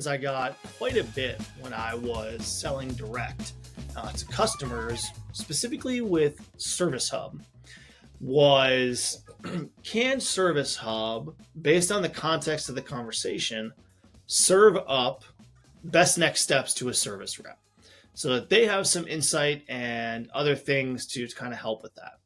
I got quite a bit when I was selling direct to customers, specifically with ServiceHub, was can ServiceHub, based on the context of the conversation, serve up best next steps to a service rep so that they have some insight and other things to kind of help with that.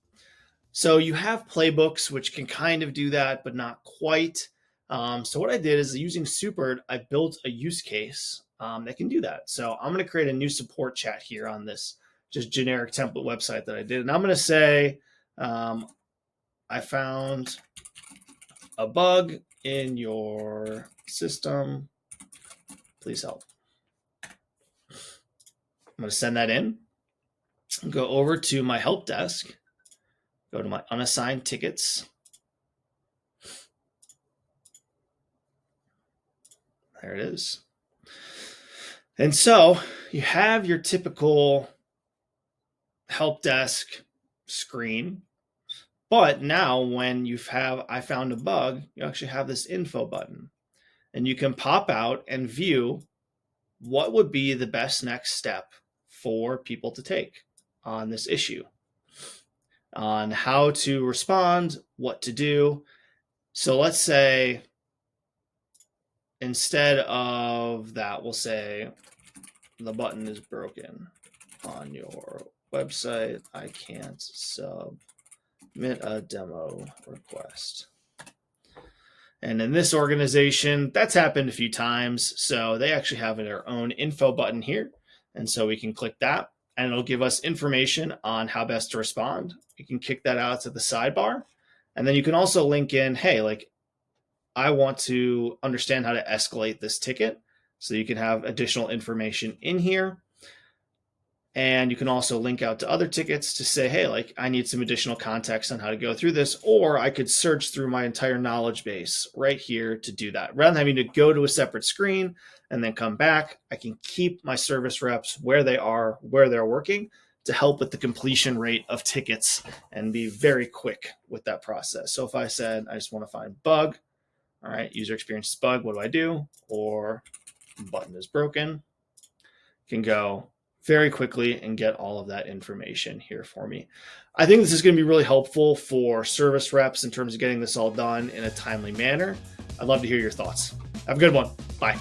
So you have playbooks, which can kind of do that, but not quite. So what I did is using Supert, I built a use case that can do that. So I'm going to create a new support chat here on this just generic template website that I did. And I'm going to say, I found a bug in your system. Please help. I'm going to send that in. Go over to my help desk. Go to my unassigned tickets. There it is. And so you have your typical help desk screen, but now when I found a bug, you actually have this info button, and you can pop out and view what would be the best next step for people to take on this issue, on how to respond, what to do. So let's say, instead of that, we'll say the button is broken on your website. I can't submit a demo request. And in this organization, that's happened a few times. So they actually have their own info button here. And so we can click that and it'll give us information on how best to respond. You can kick that out to the sidebar. And then you can also link in, hey, like, I want to understand how to escalate this ticket. So you can have additional information in here. And you can also link out to other tickets to say, hey, like, I need some additional context on how to go through this, or I could search through my entire knowledge base right here to do that. Rather than having to go to a separate screen and then come back, I can keep my service reps where they are, where they're working, to help with the completion rate of tickets and be very quick with that process. So if I said, I just want to find bug, all right, user experience bug, what do I do? Or button is broken. Can go very quickly and get all of that information here for me. I think this is going to be really helpful for service reps in terms of getting this all done in a timely manner. I'd love to hear your thoughts. Have a good one. Bye.